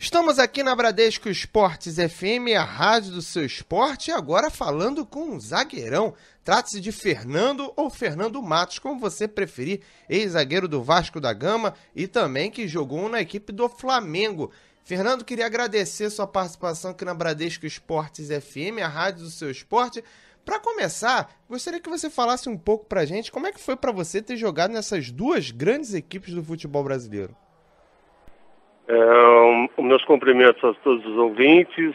Estamos aqui na Bradesco Esportes FM, a rádio do seu esporte, e agora falando com um zagueirão. Trata-se de Fernando ou Fernando Matos, como você preferir, ex-zagueiro do Vasco da Gama e também que jogou na equipe do Flamengo. Fernando, queria agradecer sua participação aqui na Bradesco Esportes FM, a rádio do seu esporte. Para começar, gostaria que você falasse um pouco pra gente como é que foi para você ter jogado nessas duas grandes equipes do futebol brasileiro. Meus cumprimentos a todos os ouvintes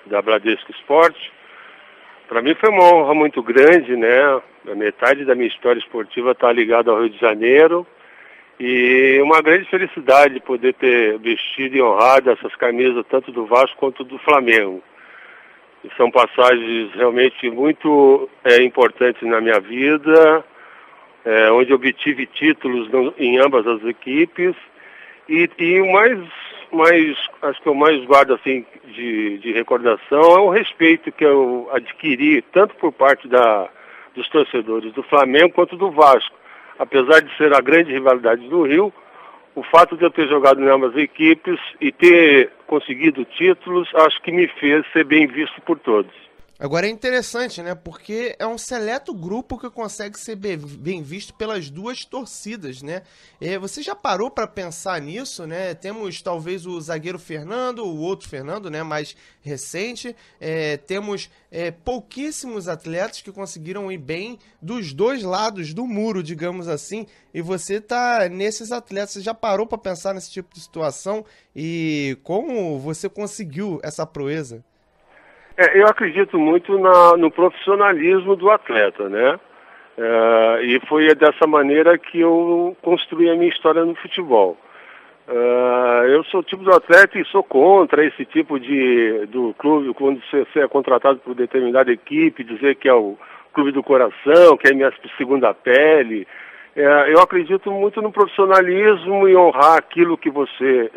da Bradesco Esporte. Para mim foi uma honra muito grande, né? A metade da minha história esportiva está ligada ao Rio de Janeiro e uma grande felicidade poder ter vestido e honrado essas camisas tanto do Vasco quanto do Flamengo. E são passagens realmente muito importantes na mina vida, onde obtive títulos em ambas as equipes. E o acho que eu mais guardo assim de recordação é o respeito que eu adquiri, tanto por parte dos torcedores do Flamengo quanto do Vasco. Apesar de ser a grande rivalidade do Rio, o fato de eu ter jogado em ambas as equipes e ter conseguido títulos, acho que me fez ser bem visto por todos. Agora é interessante, né? Porque é um seleto grupo que consegue ser bem visto pelas duas torcidas, né? Você já parou para pensar nisso, né? Temos talvez o zagueiro Fernando, o outro Fernando, né? Mais recente. Temos pouquíssimos atletas que conseguiram ir bem dos dois lados do muro, digamos assim. E você tá nesses atletas. Você já parou para pensar nesse tipo de situação? E como você conseguiu essa proeza? Eu acredito muito no profissionalismo do atleta, né? E foi dessa maneira que eu construí a minha história no futebol. Eu sou o tipo de atleta e sou contra esse tipo do clube, quando você é contratado por determinada equipe, dizer que é o clube do coração, que é a minha segunda pele. Eu acredito muito no profissionalismo e honrar aquilo que você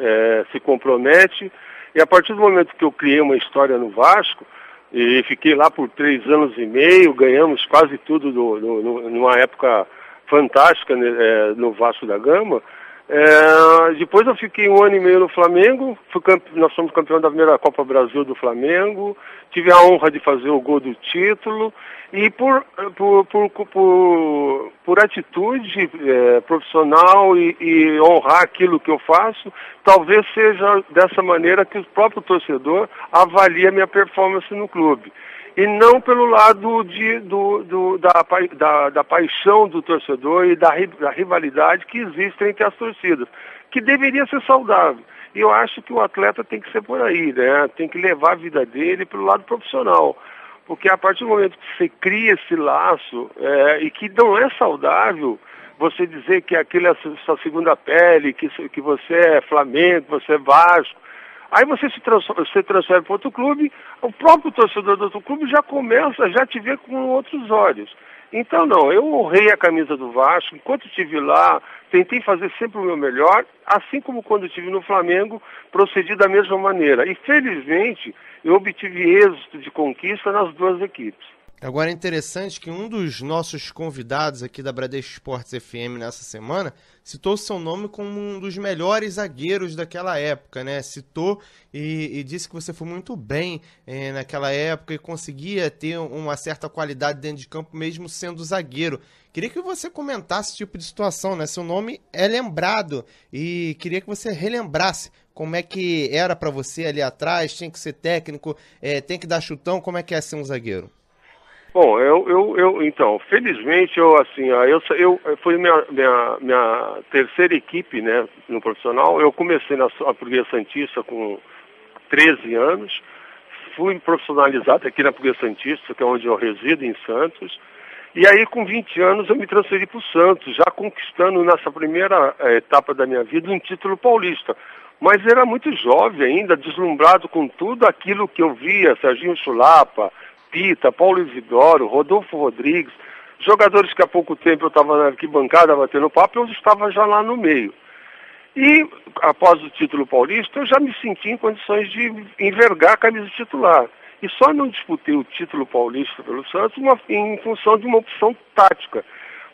se compromete. E a partir do momento que eu criei uma história no Vasco, e fiquei lá por 3 anos e meio, ganhamos quase tudo numa época fantástica, né, no Vasco da Gama. Depois eu fiquei 1 ano e meio no Flamengo, nós fomos campeão da primeira Copa Brasil do Flamengo, tive a honra de fazer o gol do título, e por atitude profissional e honrar aquilo que eu faço, talvez seja dessa maneira que o próprio torcedor avalia a minha performance no clube. E não pelo lado da paixão do torcedor e da rivalidade que existe entre as torcidas, que deveria ser saudável. E eu acho que o atleta tem que ser por aí, né? Tem que levar a vida dele pelo lado profissional. Porque a partir do momento que você cria esse laço, e que não é saudável, você dizer que aquilo é a sua segunda pele, que você é Flamengo, você é Vasco, aí você se transfere para outro clube, o próprio torcedor do outro clube já te vê com outros olhos. Então não, eu honrei a camisa do Vasco, enquanto estive lá, tentei fazer sempre o meu melhor, assim como quando estive no Flamengo, procedi da mesma maneira. E felizmente eu obtive êxito de conquista nas duas equipes. Agora é interessante que um dos nossos convidados aqui da Bradesco Esportes FM nessa semana citou seu nome como um dos melhores zagueiros daquela época, né? Citou e disse que você foi muito bem naquela época e conseguia ter uma certa qualidade dentro de campo mesmo sendo zagueiro. Queria que você comentasse esse tipo de situação, né? Seu nome é lembrado e queria que você relembrasse como é que era para você ali atrás, tinha que ser técnico, tem que dar chutão, como é que é ser um zagueiro? Bom, então, felizmente, foi minha terceira equipe, né, no profissional. Eu comecei na Portuguesa Santista com 13 anos, fui profissionalizado aqui na Portuguesa Santista, que é onde eu resido, em Santos, e aí com 20 anos eu me transferi para o Santos, já conquistando nessa primeira etapa da minha vida um título paulista. Mas era muito jovem ainda, deslumbrado com tudo aquilo que eu via, Serginho Chulapa, Pita, Paulo Isidoro, Rodolfo Rodrigues, jogadores que há pouco tempo eu estava na arquibancada batendo papo, eu estava já lá no meio. E após o título paulista, eu já me senti em condições de envergar a camisa titular. E só não disputei o título paulista pelo Santos em função de uma opção tática.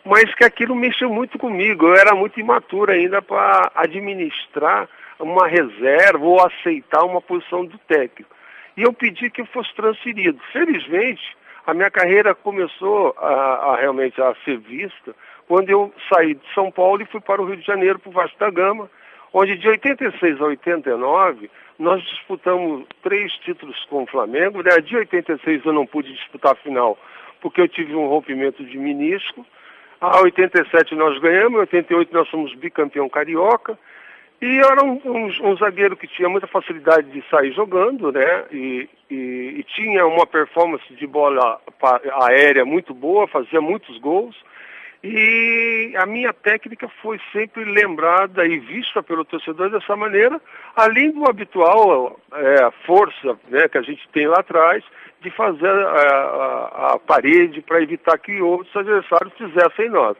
Mas que aquilo mexeu muito comigo, eu era muito imaturo ainda para administrar uma reserva ou aceitar uma posição do técnico. E eu pedi que eu fosse transferido. Felizmente, a minha carreira começou realmente a ser vista quando eu saí de São Paulo e fui para o Rio de Janeiro, para o Vasco da Gama, onde de 86 a 89 nós disputamos 3 títulos com o Flamengo. Né? De 86 eu não pude disputar a final porque eu tive um rompimento de menisco. A 87 nós ganhamos, em 88 nós somos bicampeão carioca. E era um zagueiro que tinha muita facilidade de sair jogando, né? E tinha uma performance de bola aérea muito boa, fazia muitos gols. E a minha técnica foi sempre lembrada e vista pelo torcedor dessa maneira, além do habitual força, né, que a gente tem lá atrás, de fazer a parede para evitar que outros adversários fizessem nós.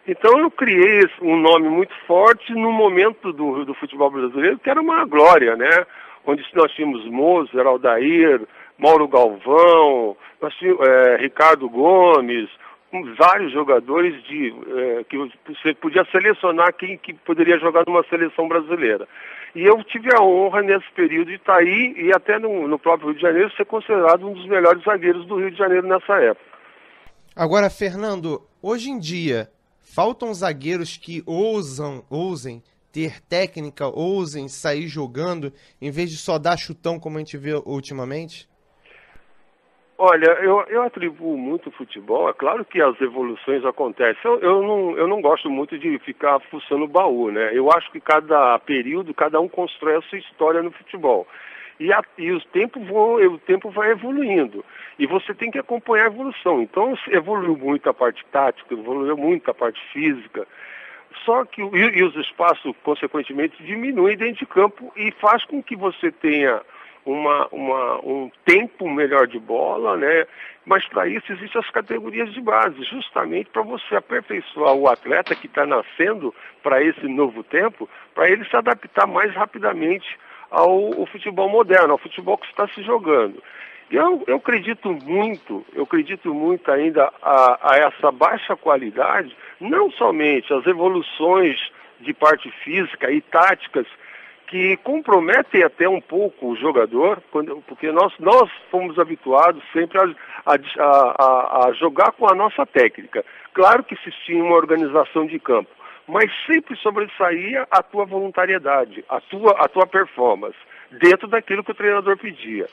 Então eu criei um nome muito forte no momento do futebol brasileiro, que era uma glória, né? Onde nós tínhamos Moser, Aldair, Mauro Galvão, nós tínhamos, Ricardo Gomes, vários jogadores que você podia selecionar quem que poderia jogar numa seleção brasileira. E eu tive a honra nesse período de estar aí e até no próprio Rio de Janeiro ser considerado um dos melhores zagueiros do Rio de Janeiro nessa época. Agora, Fernando, hoje em dia, faltam zagueiros que ousem ter técnica, ousem sair jogando, em vez de só dar chutão como a gente vê ultimamente? Olha, eu atribuo muito o futebol, é claro que as evoluções acontecem. Eu não gosto muito de ficar fuçando o baú, né? Eu acho que cada período, cada um constrói a sua história no futebol. E o tempo vai evoluindo. E você tem que acompanhar a evolução. Então, evoluiu muito a parte tática, evoluiu muito a parte física. Só que os espaços, consequentemente, diminuem dentro de campo e faz com que você tenha um tempo melhor de bola, né? Mas para isso existem as categorias de base, justamente para você aperfeiçoar o atleta que está nascendo para esse novo tempo, para ele se adaptar mais rapidamente ao futebol moderno, ao futebol que está se jogando. Eu acredito muito ainda a essa baixa qualidade, não somente as evoluções de parte física e táticas que comprometem até um pouco o jogador, porque nós fomos habituados sempre a jogar com a nossa técnica. Claro que existia uma organização de campo, mas sempre sobressaía a tua voluntariedade, a tua performance, dentro daquilo que o treinador pedia.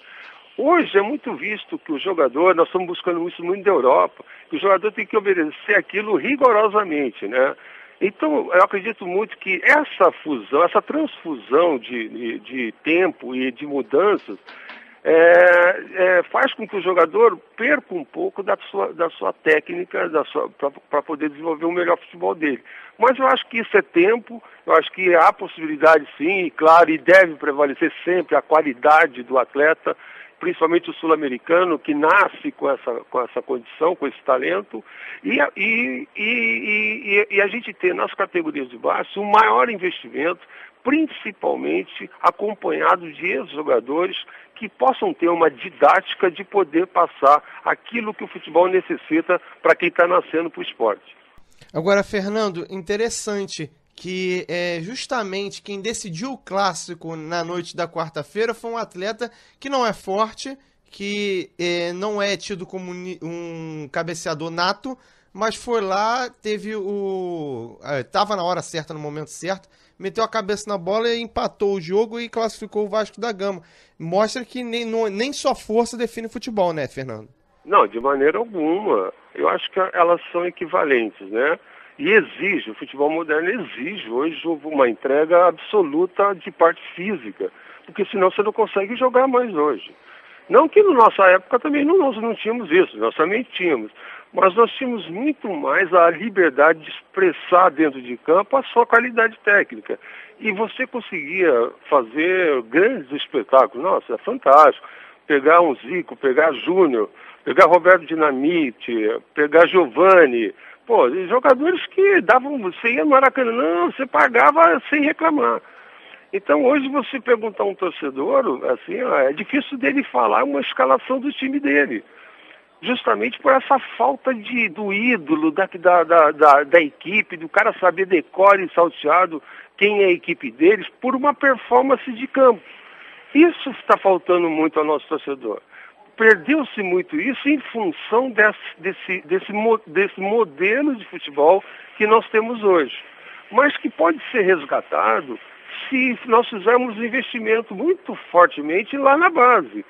Hoje é muito visto que o jogador, nós estamos buscando isso muito da Europa, que o jogador tem que obedecer aquilo rigorosamente, né? Então, eu acredito muito que essa fusão, essa transfusão de tempo e de mudanças faz com que o jogador perca um pouco da sua técnica para poder desenvolver o melhor futebol dele. Mas eu acho que isso é tempo, eu acho que há possibilidade sim, e claro, e deve prevalecer sempre a qualidade do atleta, principalmente o sul-americano, que nasce com essa condição, com esse talento, e a gente tem nas categorias de base um maior investimento, principalmente acompanhado de ex-jogadores que possam ter uma didática de poder passar aquilo que o futebol necessita para quem está nascendo para o esporte. Agora, Fernando, interessante que justamente quem decidiu o clássico na noite da quarta-feira foi um atleta que não é forte, que não é tido como um cabeceador nato, mas foi lá, estava na hora certa, no momento certo, meteu a cabeça na bola e empatou o jogo e classificou o Vasco da Gama. Mostra que nem só força define futebol, né, Fernando? Não, de maneira alguma. Eu acho que elas são equivalentes, né? E o futebol moderno exige hoje uma entrega absoluta de parte física, porque senão você não consegue jogar mais hoje. Não que na nossa época também nós não tínhamos isso, nós também tínhamos, mas nós tínhamos muito mais a liberdade de expressar dentro de campo a sua qualidade técnica. E você conseguia fazer grandes espetáculos, nossa, é fantástico. Pegar um Zico, pegar Júnior, pegar Roberto Dinamite, pegar Giovani. Pô, jogadores que você ia no Maracanã, você pagava sem reclamar. Então hoje você perguntar a um torcedor, assim, é difícil dele falar uma escalação do time dele. justamente por essa falta do ídolo, da equipe, do cara saber decore e salteado quem é a equipe deles, por uma performance de campo. Isso está faltando muito ao nosso torcedor. Perdeu-se muito isso em função desse modelo de futebol que nós temos hoje, mas que pode ser resgatado se nós fizermos investimento muito fortemente lá na base,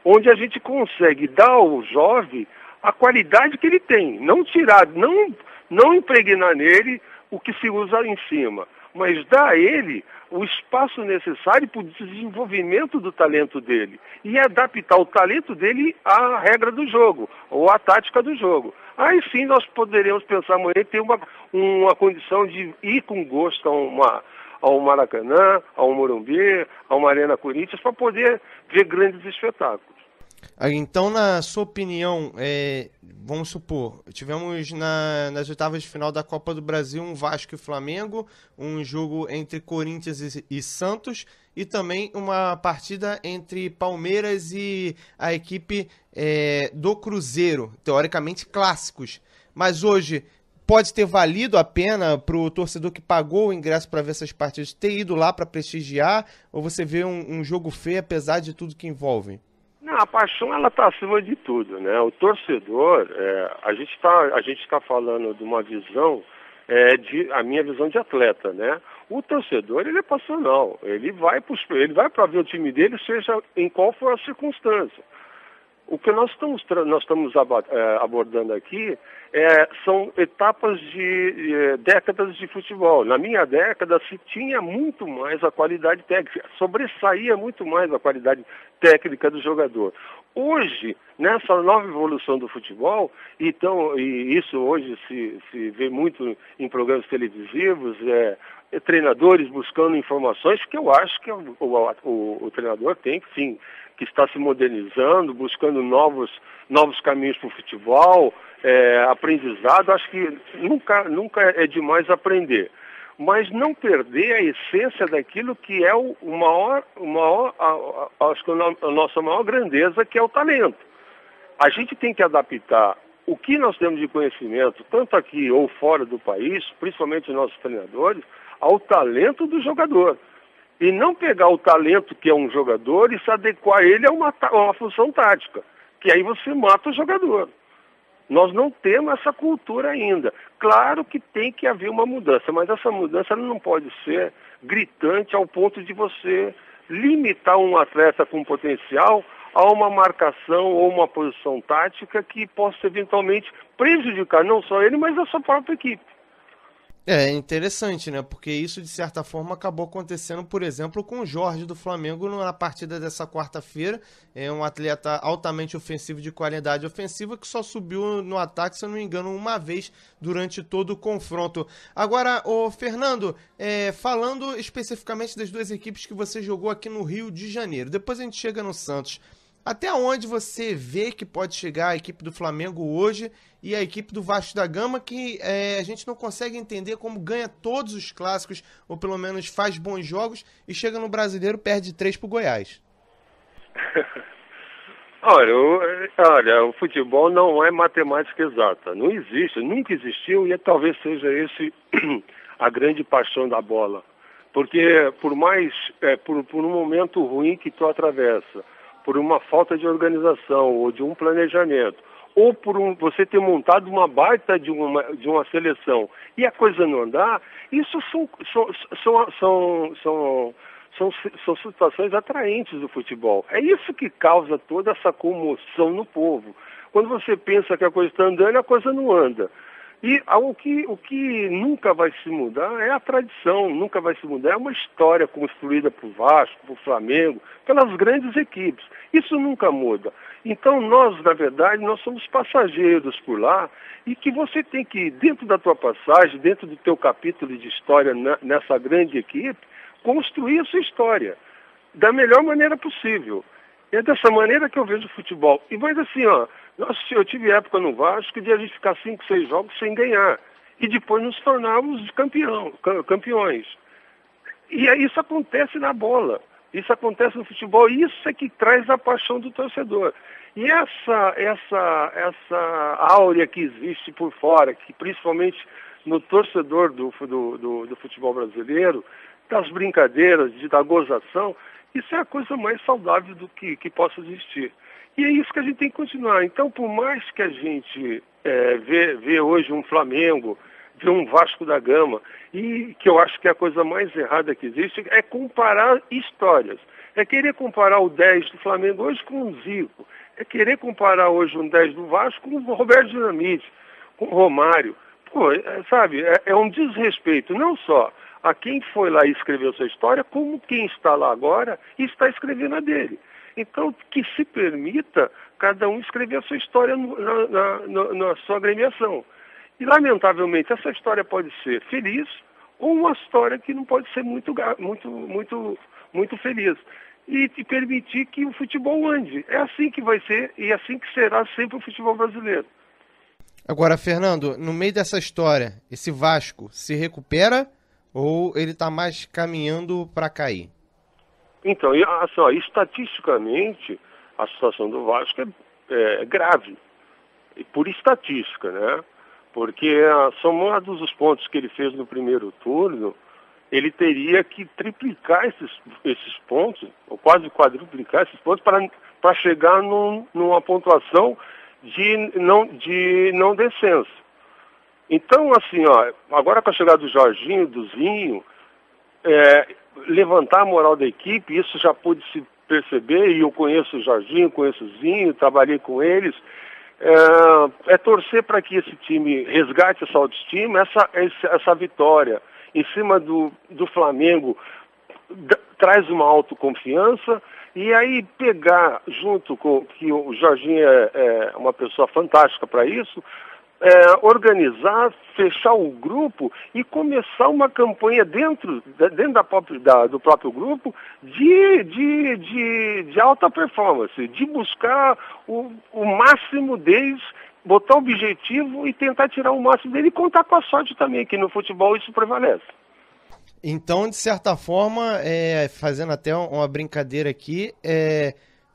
onde a gente consegue dar ao jovem a qualidade que ele tem, não tirar, não impregnar nele o que se usa em cima, mas dar a ele o espaço necessário para o desenvolvimento do talento dele e adaptar o talento dele à regra do jogo, ou à tática do jogo. Aí sim nós poderemos pensar amanhã em ter uma condição de ir com gosto ao Maracanã, ao Morumbi, a uma Arena Corinthians, para poder ver grandes espetáculos. Então, na sua opinião, vamos supor, tivemos nas oitavas de final da Copa do Brasil um Vasco e Flamengo, um jogo entre Corinthians e Santos e também uma partida entre Palmeiras e a equipe do Cruzeiro, teoricamente clássicos. Mas hoje pode ter valido a pena para o torcedor que pagou o ingresso para ver essas partidas ter ido lá para prestigiar, ou você vê um jogo feio apesar de tudo que envolve? Não, a paixão ela está acima de tudo, né? O torcedor, a gente está falando de uma visão, a minha visão de atleta, né? O torcedor ele é passional, ele vai para ver o time dele, seja em qual for a circunstância. O que nós estamos abordando aqui são etapas de décadas de futebol. Na minha década se tinha muito mais a qualidade técnica, sobressaía muito mais a qualidade técnica do jogador. Hoje, nessa nova evolução do futebol, e isso hoje se vê muito em programas televisivos, treinadores buscando informações, que eu acho que o treinador tem que sim, que está se modernizando, buscando novos caminhos para o futebol, aprendizado. Acho que nunca é demais aprender, mas não perder a essência daquilo que é acho que a nossa maior grandeza, que é o talento. A gente tem que adaptar o que nós temos de conhecimento, tanto aqui ou fora do país, principalmente os nossos treinadores, ao talento do jogador. E não pegar o talento que é um jogador e se adequar a ele a uma função tática, que aí você mata o jogador. Nós não temos essa cultura ainda. Claro que tem que haver uma mudança, mas essa mudança não pode ser gritante ao ponto de você limitar um atleta com potencial a uma marcação ou uma posição tática que possa eventualmente prejudicar não só ele, mas a sua própria equipe. É interessante, né? Porque isso, de certa forma, acabou acontecendo, por exemplo, com o Jorge do Flamengo na partida dessa quarta-feira. É um atleta altamente ofensivo, de qualidade ofensiva, que só subiu no ataque, se eu não me engano, uma vez durante todo o confronto. Agora, Fernando, falando especificamente das duas equipes que você jogou aqui no Rio de Janeiro, depois a gente chega no Santos. Até onde você vê que pode chegar a equipe do Flamengo hoje e a equipe do Vasco da Gama, que a gente não consegue entender como ganha todos os clássicos, ou pelo menos faz bons jogos, e chega no Brasileiro, perde 3 pro Goiás? Olha, o futebol não é matemática exata. Não existe, nunca existiu, e talvez seja esse a grande paixão da bola. Porque por um momento ruim que tu atravessa, por uma falta de organização ou de um planejamento, ou por você ter montado uma baita de uma seleção e a coisa não andar, isso são situações atraentes do futebol. É isso que causa toda essa comoção no povo. Quando você pensa que a coisa está andando, a coisa não anda. E o que nunca vai se mudar é a tradição, nunca vai se mudar, é uma história construída por Vasco, por Flamengo, pelas grandes equipes. Isso nunca muda. Então nós, na verdade, nós somos passageiros por lá, e que você tem que, dentro da tua passagem, dentro do teu capítulo de história nessa grande equipe, construir a sua história da melhor maneira possível. É dessa maneira que eu vejo o futebol. E mas assim, eu tive época no Vasco de a gente ficar 5, 6 jogos sem ganhar. E depois nos tornarmos campeões. E aí isso acontece na bola. Isso acontece no futebol e isso é que traz a paixão do torcedor. E essa áurea que existe por fora, que principalmente no torcedor do futebol brasileiro, das brincadeiras, da gozação, isso é a coisa mais saudável do que possa existir. E é isso que a gente tem que continuar. Então, por mais que a gente vê hoje um Flamengo, vê um Vasco da Gama, e que eu acho que a coisa mais errada que existe é comparar histórias. É querer comparar o 10 do Flamengo hoje com o Zico. É querer comparar hoje um 10 do Vasco com o Roberto Dinamite, com o Romário. Pô, sabe, é um desrespeito, não só a quem foi lá e escreveu sua história, como quem está lá agora e está escrevendo a dele. Então, que se permita cada um escrever a sua história na sua agremiação. E, lamentavelmente, essa história pode ser feliz ou uma história que não pode ser muito feliz. E te permitir que o futebol ande. É assim que vai ser e é assim que será sempre o futebol brasileiro. Agora, Fernando, no meio dessa história, esse Vasco se recupera ou ele está mais caminhando para cair? Então, assim, estatisticamente, a situação do Vasco é grave, e por estatística, né? Porque, somados os pontos que ele fez no primeiro turno, ele teria que triplicar esses pontos, ou quase quadruplicar esses pontos, para chegar numa pontuação de não descenso. Então, assim, agora com a chegada do Jorginho, do Zinho, levantar a moral da equipe, isso já pôde se perceber, e eu conheço o Jorginho, conheço o Zinho, trabalhei com eles, torcer para que esse time resgate essa autoestima, essa vitória em cima do Flamengo traz uma autoconfiança, e aí pegar junto com que o Jorginho é uma pessoa fantástica para isso, organizar, fechar o grupo e começar uma campanha dentro do próprio grupo de alta performance, de buscar o máximo deles, botar o objetivo e tentar tirar o máximo dele e contar com a sorte também, que no futebol isso prevalece. Então, de certa forma, fazendo até uma brincadeira aqui,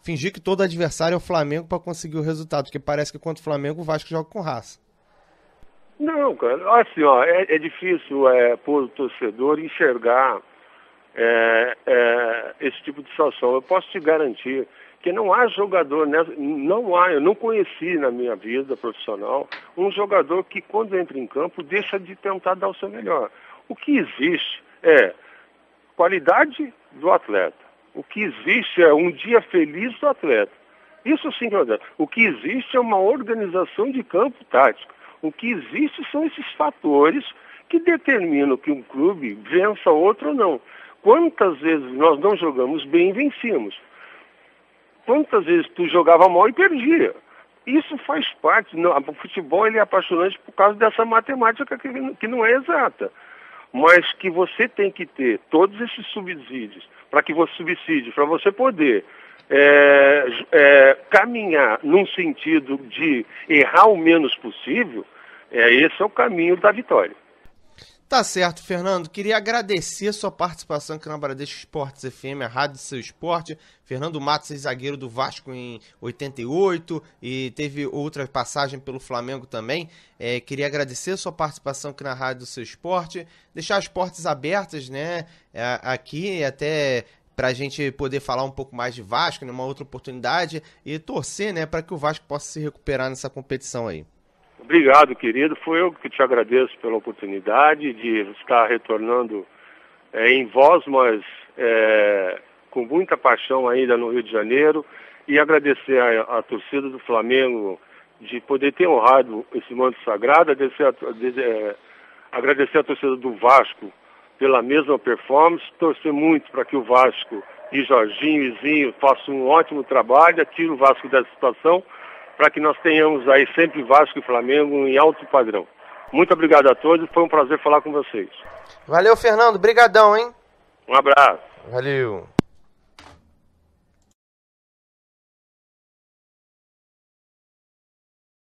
fingir que todo adversário é o Flamengo para conseguir o resultado, porque parece que contra o Flamengo o Vasco joga com raça. Não, cara, assim, é difícil por torcedor enxergar esse tipo de situação. Eu posso te garantir que não há jogador, eu não conheci na minha vida profissional um jogador que quando entra em campo deixa de tentar dar o seu melhor. O que existe é qualidade do atleta. O que existe é um dia feliz do atleta. Isso sim, o que existe é uma organização de campo tático. O que existe são esses fatores que determinam que um clube vença outro ou não. Quantas vezes nós não jogamos bem e vencemos? Quantas vezes tu jogava mal e perdia? Isso faz parte. O futebol ele é apaixonante por causa dessa matemática que não é exata. Mas que você tem que ter todos esses subsídios para você poder caminhar num sentido de errar o menos possível, esse é o caminho da vitória. Tá certo, Fernando. Queria agradecer a sua participação aqui na Bradesco Esportes FM, a Rádio do Seu Esporte. Fernando Matos, zagueiro do Vasco em 88 e teve outra passagem pelo Flamengo também. Queria agradecer a sua participação aqui na Rádio do Seu Esporte, deixar as portas abertas, né, aqui até para a gente poder falar um pouco mais de Vasco, numa outra oportunidade, e torcer, né, para que o Vasco possa se recuperar nessa competição aí. Obrigado, querido. Foi eu que te agradeço pela oportunidade de estar retornando em voz, mas com muita paixão ainda no Rio de Janeiro, e agradecer a torcida do Flamengo de poder ter honrado esse manto sagrado, agradecer a torcida do Vasco pela mesma performance, torcer muito para que o Vasco e Jorginho e Zinho façam um ótimo trabalho, tire o Vasco dessa situação, para que nós tenhamos aí sempre Vasco e Flamengo em alto padrão. Muito obrigado a todos, foi um prazer falar com vocês. Valeu, Fernando, brigadão, hein? Um abraço. Valeu.